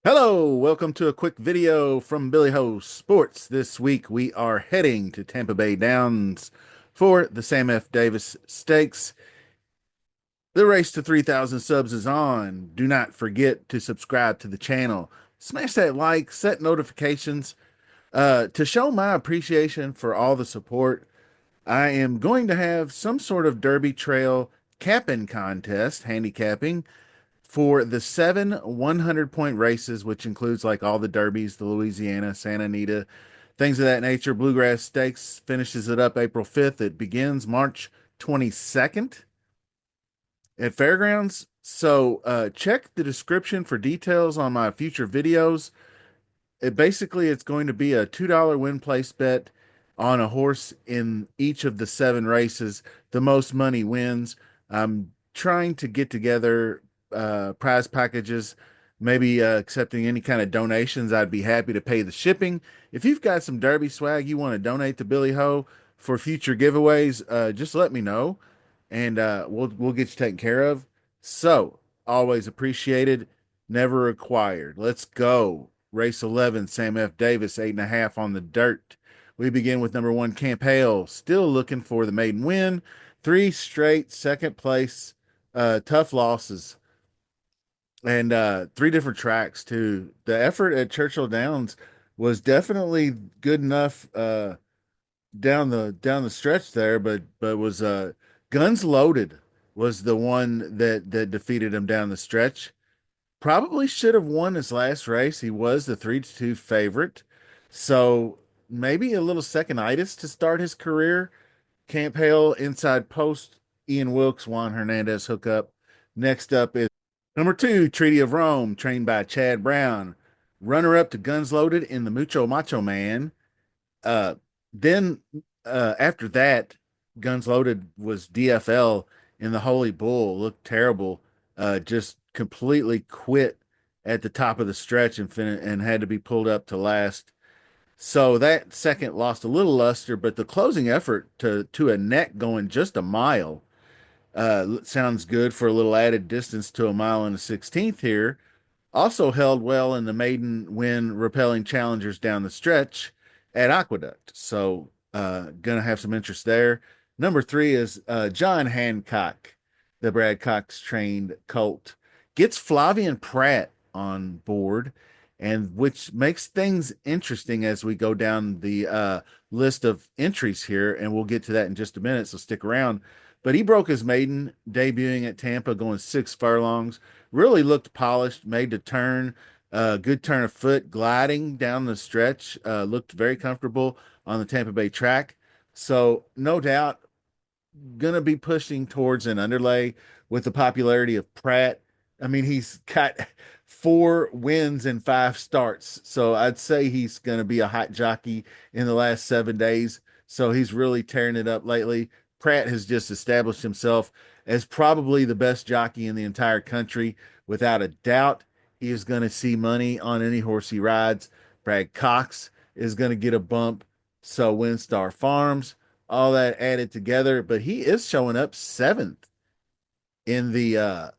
Hello, welcome to a quick video from Billy Ho Sports. This week we are heading to Tampa Bay Downs for the Sam F. Davis Stakes. The race to 3,000 subs is on. Do not forget to subscribe to the channel. Smash that like, set notifications. To show my appreciation for all the support, I am going to have some sort of Derby Trail capping contest, handicapping, for the 7 100-point races, which includes like all the derbies, the Louisiana, Santa Anita, things of that nature. Bluegrass Stakes finishes it up April 5th. It begins March 22nd at Fairgrounds. So check the description for details on my future videos. It's going to be a $2 win place bet on a horse in each of the 7 races. The most money wins. I'm trying to get together prize packages, maybe accepting any kind of donations. I'd be happy to pay the shipping. If you've got some Derby swag you want to donate to Billy Ho for future giveaways, just let me know, and we'll get you taken care of. So always appreciated, never required. Let's go. Race 11, Sam F. Davis, 8.5 on the dirt. We begin with number 1, Camp Hale, still looking for the maiden win. 3 straight second place, tough losses, and 3 different tracks too. The effort at Churchill Downs was definitely good enough down the stretch there, but was Guns Loaded was the one that defeated him down the stretch. Probably should have won his last race. He was the 3-2 favorite. So maybe a little seconditis to start his career. Camp Hale inside post. Ian Wilkes, Juan Hernandez hookup. Next up is number 2, Treaty of Rome, trained by Chad Brown. Runner up to Guns Loaded in the Mucho Macho Man. Uh, then after that, Guns Loaded was DFL in the Holy Bull. Looked terrible. Just completely quit at the top of the stretch and had to be pulled up to last. So that second lost a little luster, but the closing effort to a neck going just a mile sounds good for a little added distance to a mile and a 16th here. Also held well in the maiden win, repelling challengers down the stretch at Aqueduct. So, gonna have some interest there. Number 3 is John Hancock, the Brad Cox trained colt. Gets Flavian Pratt on board, and which makes things interesting as we go down the list of entries here, and we'll get to that in just a minute, so stick around. But he broke his maiden, debuting at Tampa, going 6 furlongs. Really looked polished, made the turn, good turn of foot, gliding down the stretch, looked very comfortable on the Tampa Bay track. So, no doubt, going to be pushing towards an underlay with the popularity of Pratt. I mean, he's got 4 wins and 5 starts. So, I'd say he's going to be a hot jockey in the last 7 days. So, he's really tearing it up lately. Pratt has just established himself as probably the best jockey in the entire country. Without a doubt, he is going to see money on any horse he rides. Brad Cox is going to get a bump. So, Windstar Farms, all that added together, but he is showing up 7th in the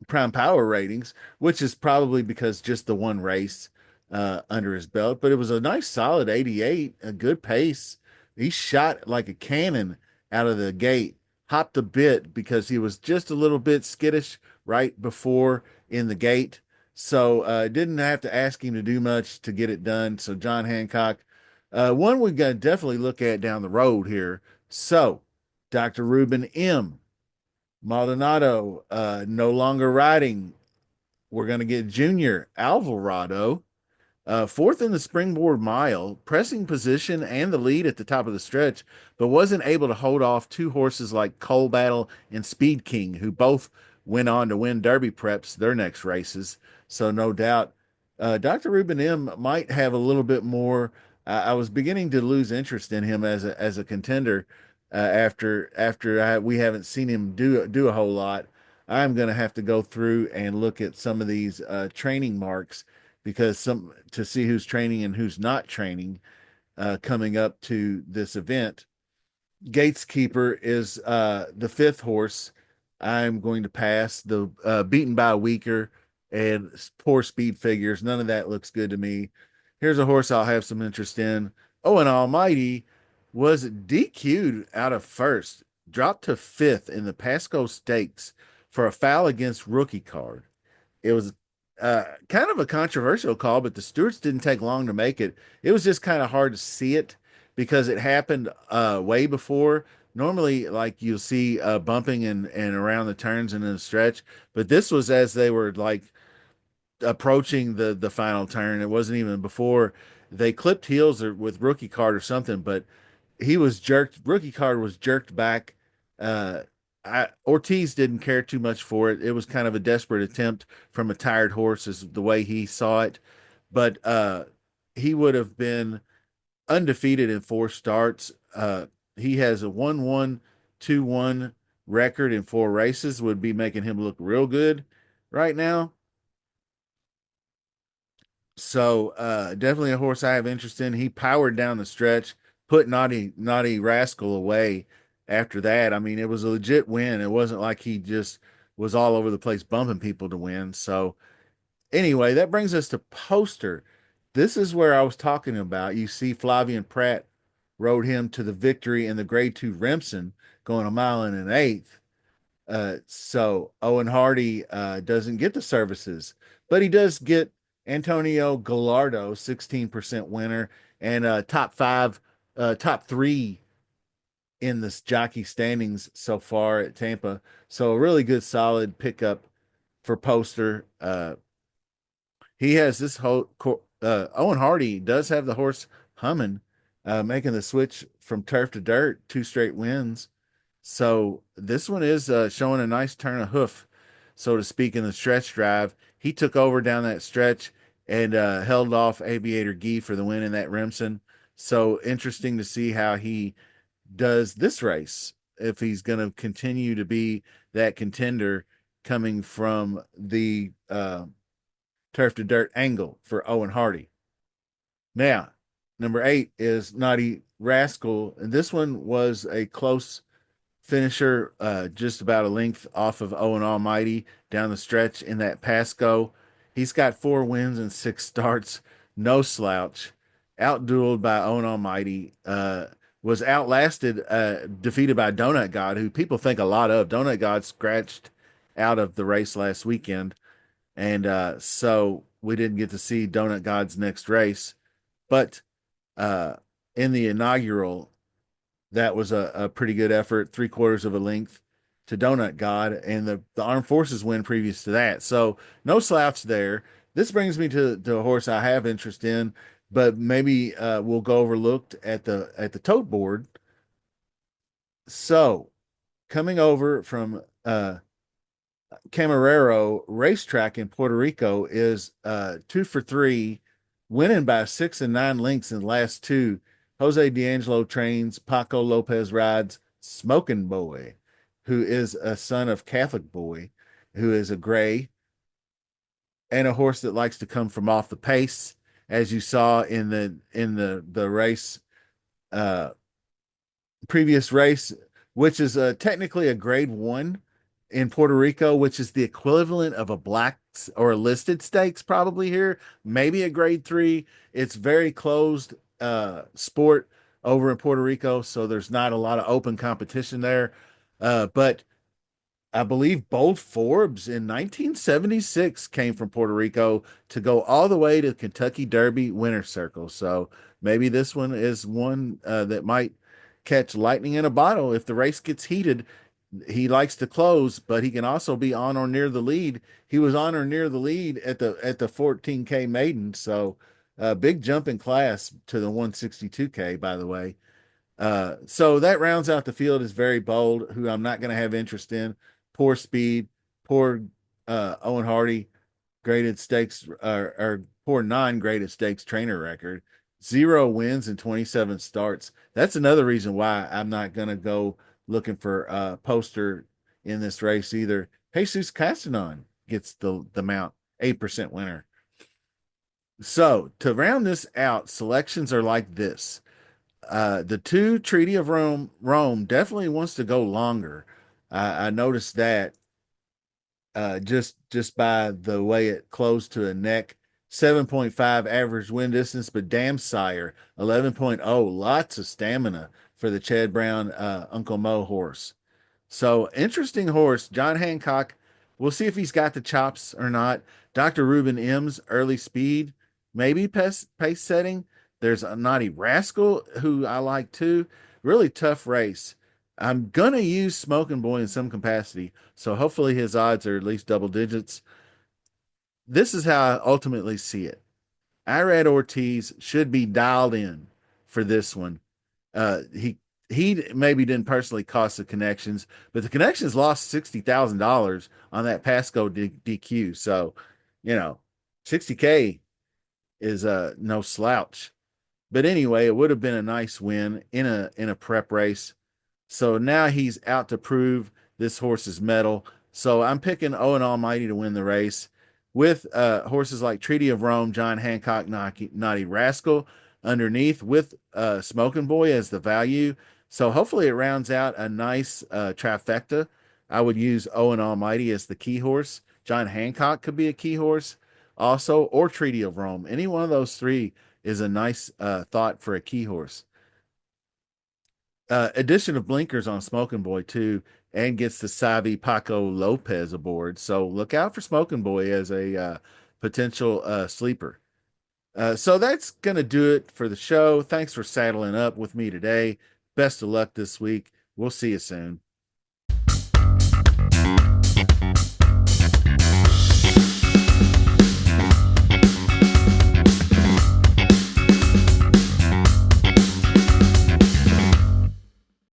Prime Power ratings, which is probably because just the one race under his belt. But it was a nice, solid 88, a good pace. He shot like a cannon out of the gate, hopped a bit because he was just a little bit skittish right before in the gate. So didn't have to ask him to do much to get it done. So John Hancock, one we got to definitely look at down the road here. So Dr. Ruben M. Maldonado, no longer riding. We're going to get Junior Alvarado, 4th in the Springboard Mile, pressing position and the lead at the top of the stretch, but wasn't able to hold off 2 horses like Coal Battle and Speed King, who both went on to win Derby preps their next races. So no doubt, Dr. Ruben M might have a little bit more. I was beginning to lose interest in him as a contender we haven't seen him do a whole lot. I'm going to have to go through and look at some of these training marks because some to see who's training and who's not training coming up to this event. Gateskeeper is the fifth horse. I'm going to pass the beaten by a weaker and poor speed figures. None of that looks good to me. Here's a horse I'll have some interest in. Oh, and Almighty was DQ'd out of first, dropped to fifth in the Pasco Stakes for a foul against rookie card. It was kind of a controversial call, but the stewards didn't take long to make it. It was just kind of hard to see it because it happened way before. Normally, like you'll see bumping and around the turns and in the stretch, but this was as they were like approaching the final turn. It wasn't even before they clipped heels or with rookie card or something, but he was jerked. Rookie card was jerked back. Uh, Ortiz didn't care too much for it. It was kind of a desperate attempt from a tired horse, is the way he saw it. But he would have been undefeated in four starts. He has a 1-1, 2-1 record in four races, would be making him look real good right now. So definitely a horse I have interest in. He powered down the stretch, put Naughty Rascal away after that. I mean, it was a legit win. It wasn't like he just was all over the place bumping people to win. So anyway, that brings us to poster. This is where I was talking about. You see Flavian Pratt rode him to the victory in the grade two Remsen, going a mile and an eighth. So Owen Hardy doesn't get the services, but he does get Antonio Gallardo, 16% winner, and top three in this jockey standings so far at Tampa. So a really good, solid pickup for Poster. He has this whole Owen Hardy does have the horse humming, making the switch from turf to dirt, two straight wins. So this one is showing a nice turn of hoof, so to speak, in the stretch drive. He took over down that stretch and held off Aviator Gee for the win in that Remsen. So interesting to see how he does this race, if he's going to continue to be that contender coming from the turf to dirt angle for Owen Hardy. Now, number 8 is Naughty Rascal, and this one was a close finisher, just about a length off of Owen Almighty down the stretch in that Pasco. He's got 4 wins and 6 starts, no slouch. Outdueled by Owen Almighty, was outlasted, defeated by Donut God, who people think a lot of. Donut God scratched out of the race last weekend, and so we didn't get to see Donut God's next race. But uh, in the inaugural, that was a pretty good effort, 3/4 of a length to Donut God, and the Armed Forces win previous to that. So no slouch there. This brings me to a horse I have interest in, but maybe will go overlooked at the tote board. So coming over from Camarero Racetrack in Puerto Rico is 2 for 3, winning by 6 and 9 lengths in the last two. Jose D'Angelo trains, Paco Lopez rides Smoking Boy, who is a son of Catholic Boy, who is a gray and a horse that likes to come from off the pace, as you saw in the race, uh, previous race, which is technically a grade one in Puerto Rico, which is the equivalent of a black or a listed stakes, probably here, maybe a grade three. It's very closed sport over in Puerto Rico, so there's not a lot of open competition there. But I believe Bold Forbes in 1976 came from Puerto Rico to go all the way to Kentucky Derby winner circle. So maybe this one is one that might catch lightning in a bottle if the race gets heated. He likes to close, but he can also be on or near the lead. He was on or near the lead at the 14K maiden. So big jump in class to the 162K, by the way. So that rounds out the field is very bold, who I'm not going to have interest in. Poor speed, poor Owen Hardy graded stakes, or poor non-graded stakes trainer record. 0 wins and 27 starts. That's another reason why I'm not going to go looking for poster in this race either. Jesus Castanon gets the mount, 8% winner. So to round this out, selections are like this. The two Treaty of Rome definitely wants to go longer. I noticed that just by the way it closed to a neck. 7.5 average win distance, but damn sire, 11.0. Lots of stamina for the Chad Brown Uncle Mo horse. So interesting horse, John Hancock. We'll see if he's got the chops or not. Dr. Ruben M's early speed, maybe pace setting. There's a Naughty Rascal who I like too. Really tough race. I'm gonna use Smoking Boy in some capacity, so hopefully his odds are at least double digits. This is how I ultimately see it. Irad Ortiz should be dialed in for this one. He maybe didn't personally cost the connections, but the connections lost $60,000 on that Pasco DQ. So, you know, 60K is no slouch. But anyway, it would have been a nice win in a prep race. So now he's out to prove this horse's mettle. So I'm picking Owen Almighty to win the race with horses like Treaty of Rome, John Hancock, Naughty Rascal underneath with Smoking Boy as the value. So hopefully it rounds out a nice trifecta. I would use Owen Almighty as the key horse. John Hancock could be a key horse also, or Treaty of Rome. Any one of those three is a nice thought for a key horse. Addition of blinkers on Smoking Boy too, and gets the Savi Paco Lopez aboard. So look out for Smoking Boy as a potential sleeper. So that's gonna do it for the show. Thanks for saddling up with me today. Best of luck this week. We'll see you soon.